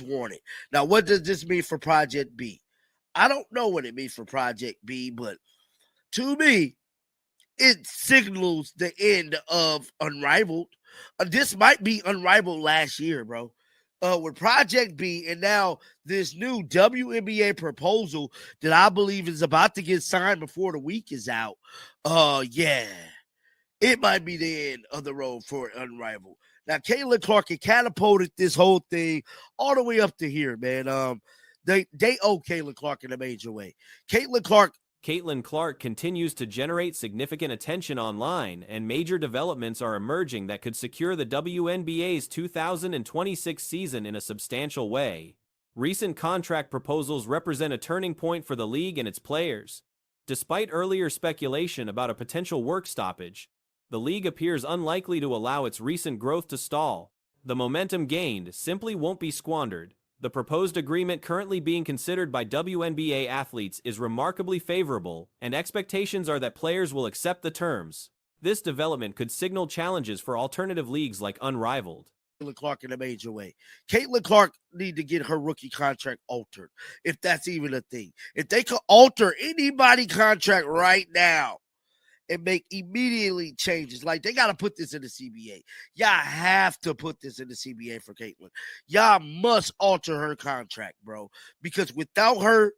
warning. Now, what does this mean for Project B? I don't know what it means for Project B, but to me, it signals the end of Unrivaled. This might be Unrivaled last year, bro. With Project B and now this new WNBA proposal that I believe is about to get signed before the week is out. Yeah, it might be the end of the road for Unrivaled. Now, Caitlin Clark had catapulted this whole thing all the way up to here, man. They owe Caitlin Clark in a major way. Caitlin Clark continues to generate significant attention online, and major developments are emerging that could secure the WNBA's 2026 season in a substantial way. Recent contract proposals represent a turning point for the league and its players. Despite earlier speculation about a potential work stoppage, the league appears unlikely to allow its recent growth to stall. The momentum gained simply won't be squandered. The proposed agreement currently being considered by WNBA athletes is remarkably favorable, and expectations are that players will accept the terms. This development could signal challenges for alternative leagues like Unrivaled. Caitlin Clark in a major way. Caitlin Clark need to get her rookie contract altered, if that's even a thing. If they could alter anybody contract right now and make immediately changes. Like, they got to put this in the CBA. Y'all have to put this in the CBA for Caitlin. Y'all must alter her contract, bro. Because without her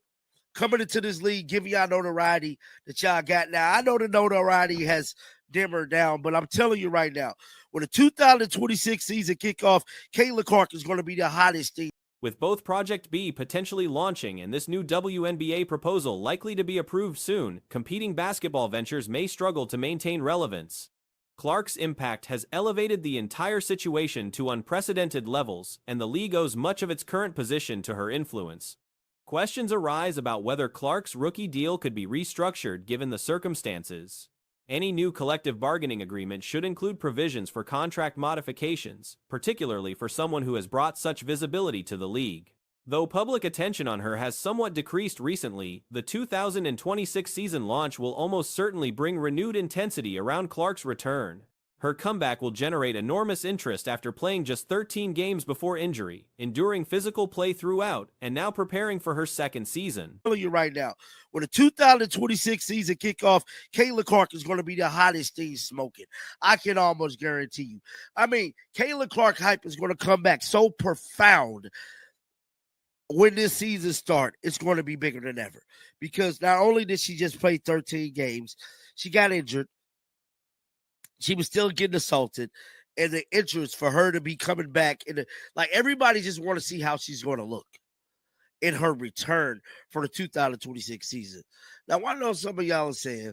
coming into this league, giving y'all notoriety that y'all got now, I know the notoriety has dimmer down, but I'm telling you right now, when the 2026 season kickoff, Caitlin Clark is going to be the hottest thing. With both Project B potentially launching and this new WNBA proposal likely to be approved soon, competing basketball ventures may struggle to maintain relevance. Clark's impact has elevated the entire situation to unprecedented levels, and the league owes much of its current position to her influence. Questions arise about whether Clark's rookie deal could be restructured given the circumstances. Any new collective bargaining agreement should include provisions for contract modifications, particularly for someone who has brought such visibility to the league. Though public attention on her has somewhat decreased recently, the 2026 season launch will almost certainly bring renewed intensity around Clark's return. Her comeback will generate enormous interest after playing just 13 games before injury, enduring physical play throughout, and now preparing for her second season. I'm telling you right now, when the 2026 season kickoff, Caitlin Clark is going to be the hottest thing smoking. I can almost guarantee you. I mean, Caitlin Clark hype is going to come back so profound when this season starts. It's going to be bigger than ever. Because not only did she just play 13 games, she got injured. She was still getting assaulted, and the interest for her to be coming back like, everybody just want to see how she's going to look in her return for the 2026 season. Now, I know some of y'all are saying,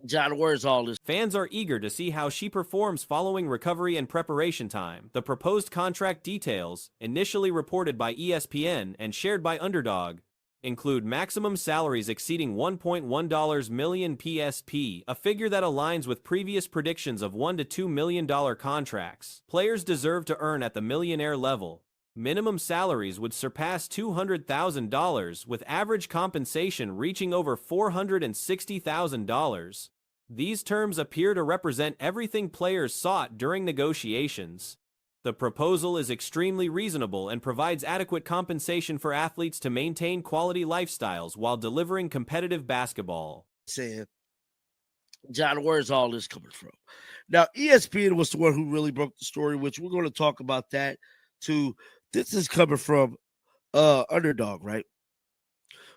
John, where's all this? Fans are eager to see how she performs following recovery and preparation time. The proposed contract details, initially reported by ESPN and shared by Underdog, include maximum salaries exceeding $1.1 million PSP, a figure that aligns with previous predictions of $1 to $2 million contracts. Players deserve to earn at the millionaire level. Minimum salaries would surpass $200,000, with average compensation reaching over $460,000. These terms appear to represent everything players sought during negotiations. The proposal is extremely reasonable and provides adequate compensation for athletes to maintain quality lifestyles while delivering competitive basketball. Saying, John, where's all this coming from? Now, ESPN was the one who really broke the story, which we're going to talk about that too. This is coming from Underdog, right?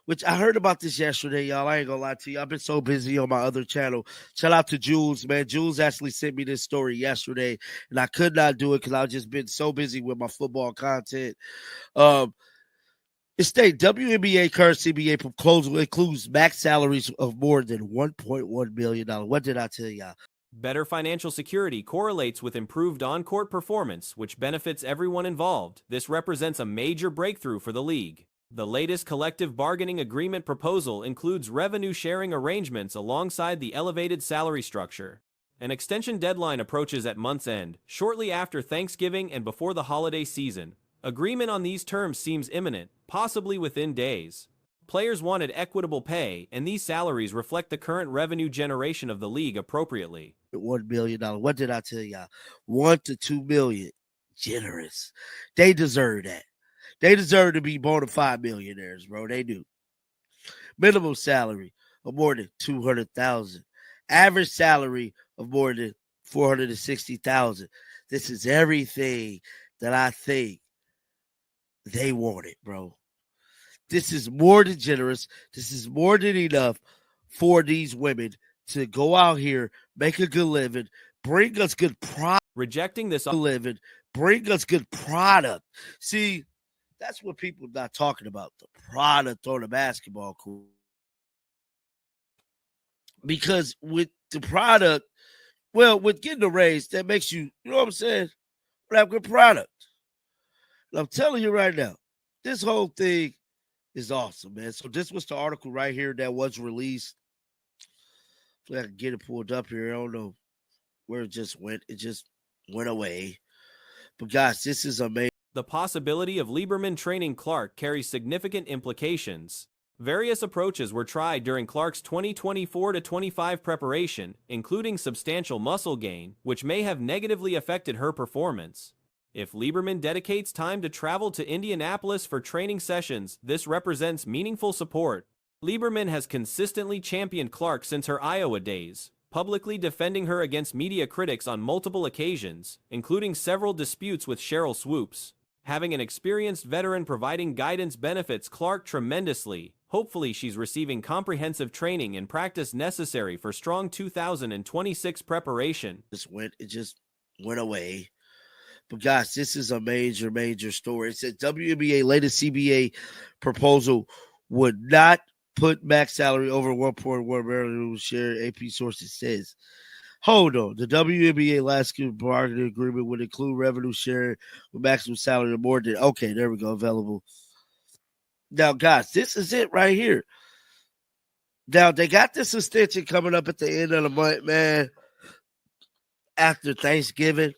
Which I heard about this yesterday, y'all. I ain't gonna lie to you. I've been so busy on my other channel. Shout out to Jules, man. Jules actually sent me this story yesterday, and I could not do it because I've just been so busy with my football content. It states WNBA current CBA proposal includes max salaries of more than $1.1 million. What did I tell y'all? Better financial security correlates with improved on-court performance, which benefits everyone involved. This represents a major breakthrough for the league. The latest collective bargaining agreement proposal includes revenue-sharing arrangements alongside the elevated salary structure. An extension deadline approaches at month's end, shortly after Thanksgiving and before the holiday season. Agreement on these terms seems imminent, possibly within days. Players wanted equitable pay, and these salaries reflect the current revenue generation of the league appropriately. $1 billion. What did I tell y'all? $1 to $2 million. Generous. They deserve that. They deserve to be bona fide millionaires, bro. They do. Minimum salary of more than $200,000. Average salary of more than $460,000. This is everything that I think they wanted, bro. This is more than generous. This is more than enough for these women to go out here, make a good living, bring us good product. Rejecting this Living, bring us good product. See, that's what people not talking about, the product on the basketball court. Because with the product, well, with getting a raise, that makes you know what I'm saying? We have good product. And I'm telling you right now, this whole thing is awesome, man. So this was the article right here that was released. If I can get it pulled up here. I don't know where it just went. It just went away. But guys, this is amazing. The possibility of Lieberman training Clark carries significant implications. Various approaches were tried during Clark's 2024-25 preparation, including substantial muscle gain, which may have negatively affected her performance. If Lieberman dedicates time to travel to Indianapolis for training sessions, this represents meaningful support. Lieberman has consistently championed Clark since her Iowa days, publicly defending her against media critics on multiple occasions, including several disputes with Sheryl Swoops. Having an experienced veteran providing guidance benefits Clark tremendously. Hopefully she's receiving comprehensive training and practice necessary for strong 2026 preparation. It just went away. But guys, this is a major, major story. It says WNBA latest CBA proposal would not put max salary over 1.1 million share, AP sources says. Hold on. The WNBA last bargaining agreement would include revenue sharing with maximum salary of more than, okay, there we go, available. Now, guys, this is it right here. Now, they got this extension coming up at the end of the month, man, after Thanksgiving,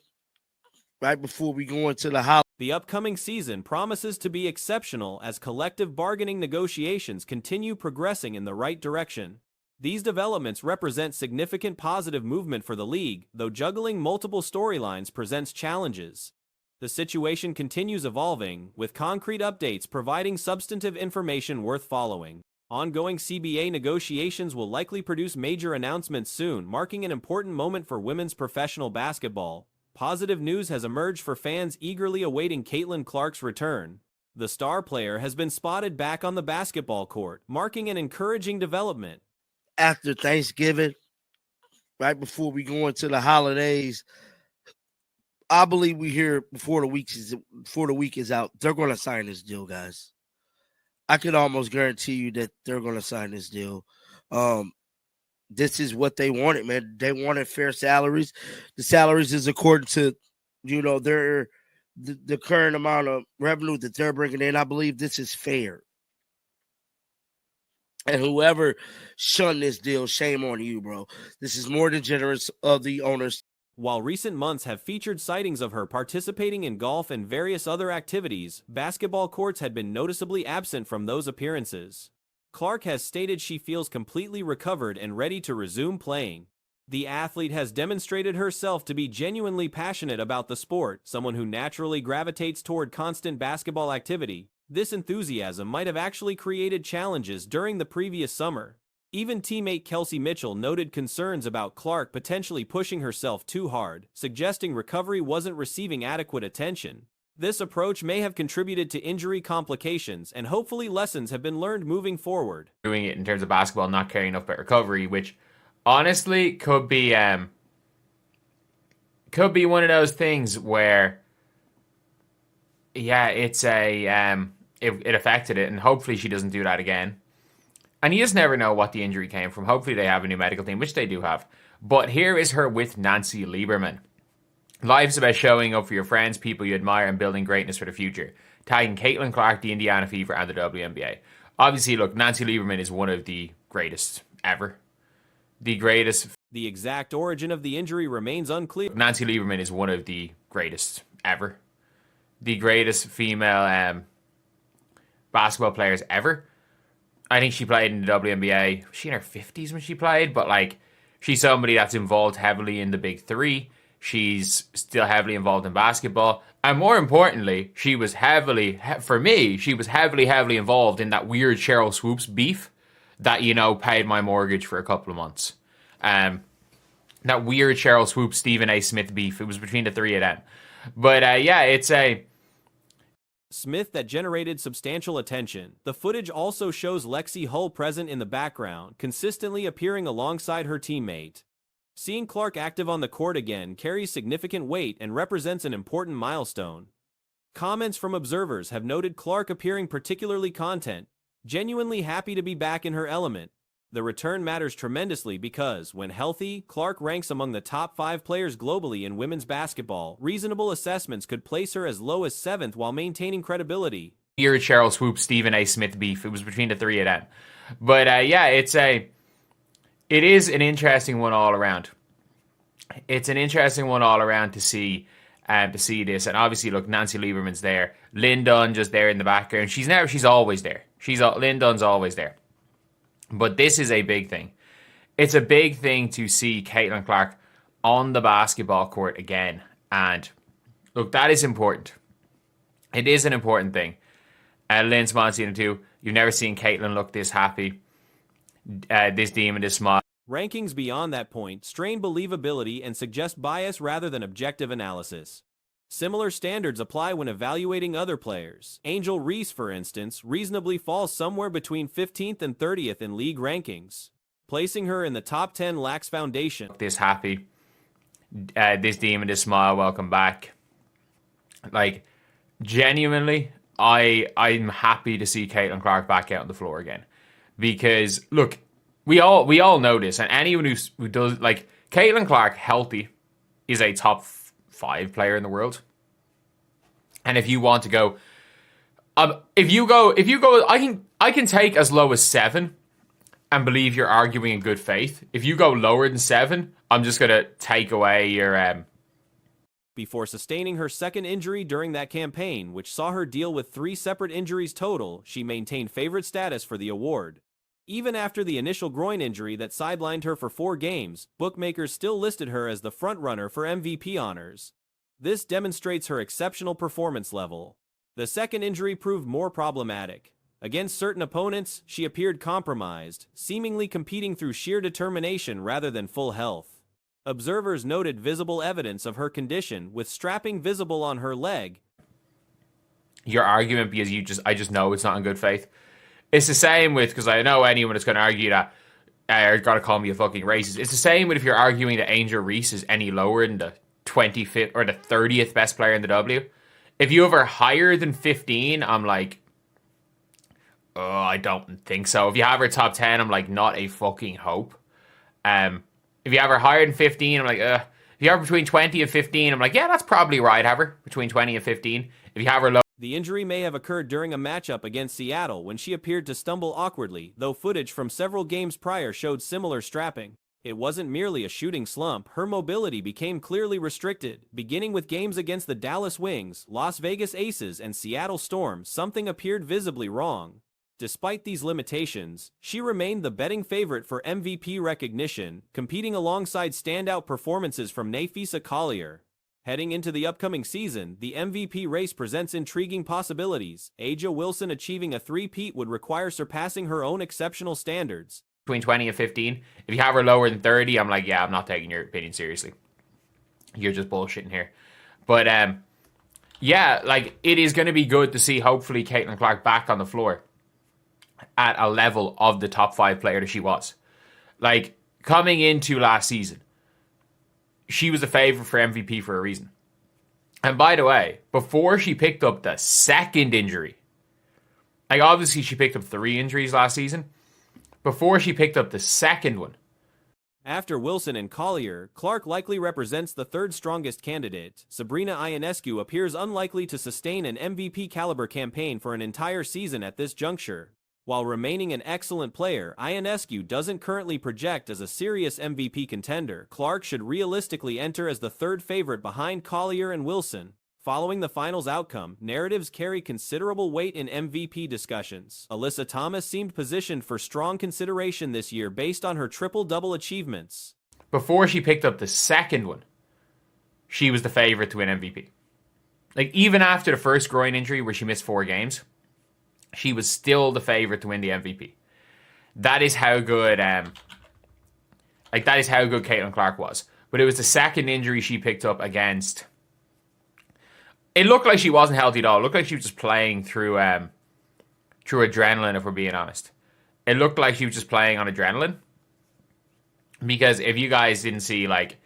right before we go into the holiday. The upcoming season promises to be exceptional as collective bargaining negotiations continue progressing in the right direction. These developments represent significant positive movement for the league, though juggling multiple storylines presents challenges. The situation continues evolving, with concrete updates providing substantive information worth following. Ongoing CBA negotiations will likely produce major announcements soon, marking an important moment for women's professional basketball. Positive news has emerged for fans eagerly awaiting Caitlin Clark's return. The star player has been spotted back on the basketball court, marking an encouraging development. After Thanksgiving, right before we go into the holidays, I believe we hear before the week is out, they're going to sign this deal, guys. I can almost guarantee you that they're going to sign this deal. This is what they wanted, man. They wanted fair salaries. The salaries is according to, the current amount of revenue that they're bringing in. I believe this is fair. And whoever shunned this deal, shame on you, bro. This is more than generous of the owners. While recent months have featured sightings of her participating in golf and various other activities, basketball courts had been noticeably absent from those appearances. Clark has stated she feels completely recovered and ready to resume playing. The athlete has demonstrated herself to be genuinely passionate about the sport, someone who naturally gravitates toward constant basketball activity. This enthusiasm might have actually created challenges during the previous summer. Even teammate Kelsey Mitchell noted concerns about Clark potentially pushing herself too hard, suggesting recovery wasn't receiving adequate attention. This approach may have contributed to injury complications, and hopefully lessons have been learned moving forward. Doing it in terms of basketball, not caring enough about recovery, which honestly could be one of those things where, yeah, it's it affected it, and hopefully she doesn't do that again. And you just never know what the injury came from. Hopefully they have a new medical team, which they do have. But here is her with Nancy Lieberman. Life's about showing up for your friends, people you admire, and building greatness for the future. Tagging Caitlin Clark, the Indiana Fever, and the WNBA. Obviously, look, Nancy Lieberman is one of the greatest ever. The greatest. The exact origin of the injury remains unclear. Nancy Lieberman is one of the greatest ever. The greatest female basketball players ever. I think she played in the WNBA. Was she in her 50s when she played? But, she's somebody that's involved heavily in the Big Three. She's still heavily involved in basketball. And more importantly, she was heavily involved in that weird Cheryl Swoops beef that, paid my mortgage for a couple of months. That weird Cheryl Swoops, Stephen A. Smith beef. It was between the three of them. But it's a Smith that generated substantial attention. The footage also shows Lexi Hull present in the background, consistently appearing alongside her teammate. Seeing Clark active on the court again carries significant weight and represents an important milestone. Comments from observers have noted Clark appearing particularly content, genuinely happy to be back in her element. The return matters tremendously because, when healthy, Clark ranks among the top 5 players globally in women's basketball. Reasonable assessments could place her as low as 7th while maintaining credibility. weird Cheryl Swoops, Stephen A. Smith beef. It was between the three of them. But it is an interesting one all around. It's an interesting one all around to see this. And obviously, look, Nancy Lieberman's there. Lynn Dunn just there in the background. She's always there. Lynn Dunn's always there. But this is a big thing. It's a big thing to see Caitlin Clark on the basketball court again. And look, that is important. It is an important thing. Lynn's Monsignor too. You've never seen Caitlin look this happy. This demon, this smile. Rankings beyond that point strain believability and suggest bias rather than objective analysis. Similar standards apply when evaluating other players. Angel Reese, for instance, reasonably falls somewhere between 15th and 30th in league rankings. Placing her in the top 10 lacks foundation. This happy. This demon, this smile, welcome back. Like, genuinely, I'm happy to see Caitlin Clark back out on the floor again. Because, look, we all know this, and anyone who does, like, Caitlin Clark, healthy, is a top 5 player in the world. And if you want to go, if you go, I can take as low as 7 and believe you're arguing in good faith. If you go lower than 7, I'm just gonna take away your Before sustaining her second injury during that campaign, which saw her deal with 3 separate injuries total, she maintained favorite status for the award. Even after the initial groin injury that sidelined her for 4 games, bookmakers still listed her as the frontrunner for MVP honors. This demonstrates her exceptional performance level. The second injury proved more problematic. Against certain opponents, she appeared compromised, seemingly competing through sheer determination rather than full health. Observers noted visible evidence of her condition, with strapping visible on her leg. Your argument, because I just know it's not in good faith. It's the same with, because I know anyone that's going to argue that, you're going to call me a fucking racist. It's the same with if you're arguing that Angel Reese is any lower than the 25th or the 30th best player in the W. If you have her higher than 15, I'm like, oh, I don't think so. If you have her top 10, I'm like, not a fucking hope. If you have her higher than 15, I'm like, If you have her between 20 and 15, I'm like, yeah, that's probably right, have her between 20 and 15. If you have her low. The injury may have occurred during a matchup against Seattle when she appeared to stumble awkwardly, though footage from several games prior showed similar strapping. It wasn't merely a shooting slump, her mobility became clearly restricted. Beginning with games against the Dallas Wings, Las Vegas Aces, and Seattle Storm, something appeared visibly wrong. Despite these limitations, she remained the betting favorite for MVP recognition, competing alongside standout performances from Napheesa Collier. Heading into the upcoming season, the MVP race presents intriguing possibilities. A'ja Wilson achieving a three-peat would require surpassing her own exceptional standards. Between 20 and 15. If you have her lower than 30, I'm like, yeah, I'm not taking your opinion seriously. You're just bullshitting here. But, yeah, like, it is going to be good to see, hopefully, Caitlin Clark back on the floor at a level of the top 5 player that she was. Like, coming into last season, she was a favorite for MVP for a reason. And by the way, before she picked up the second injury, like obviously she picked up 3 injuries last season, before she picked up the second one. After Wilson and Collier, Clark likely represents the third strongest candidate. Sabrina Ionescu appears unlikely to sustain an MVP caliber campaign for an entire season at this juncture. While remaining an excellent player, Ionescu doesn't currently project as a serious MVP contender. Clark should realistically enter as the third favorite behind Collier and Wilson. Following the finals outcome, narratives carry considerable weight in MVP discussions. Alyssa Thomas seemed positioned for strong consideration this year based on her triple-double achievements. Before she picked up the second one. she was the favorite to win MVP. Like, even after the first groin injury where she missed 4 games, she was still the favorite to win the MVP. That is how good, that is how good Caitlin Clark was. But it was the second injury she picked up against. It looked like she wasn't healthy at all. It looked like she was just playing through adrenaline, if we're being honest. It looked like she was just playing on adrenaline. Because if you guys didn't see, like,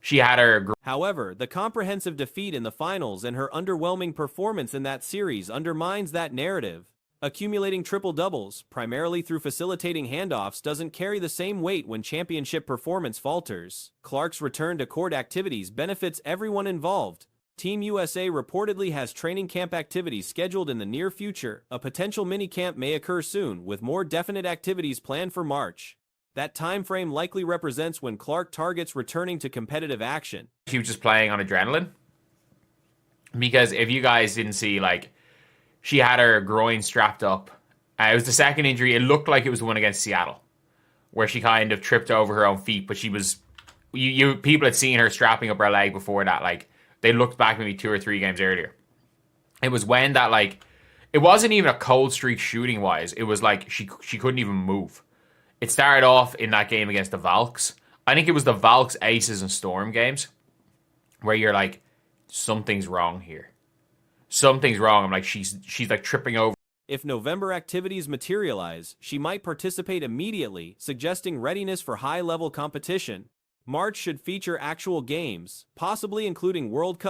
she had her... However, the comprehensive defeat in the finals and her underwhelming performance in that series undermines that narrative. Accumulating triple-doubles, primarily through facilitating handoffs, doesn't carry the same weight when championship performance falters. Clark's return to court activities benefits everyone involved. Team USA reportedly has training camp activities scheduled in the near future. A potential minicamp may occur soon, with more definite activities planned for March. That time frame likely represents when Clark targets returning to competitive action. She was just playing on adrenaline. Because if you guys didn't see, like, she had her groin strapped up. It was the second injury. It looked like it was the one against Seattle, where she kind of tripped over her own feet. But she was, people had seen her strapping up her leg before that. Like, they looked back maybe 2 or 3 games earlier. It was when that, like, it wasn't even a cold streak shooting wise. It was like she couldn't even move. It started off in that game against the Valks. I think it was the Valks, Aces, and Storm games where you're like, something's wrong here. Something's wrong. I'm like, she's like tripping over. If November activities materialize, she might participate immediately, suggesting readiness for high-level competition. March should feature actual games, possibly including World Cup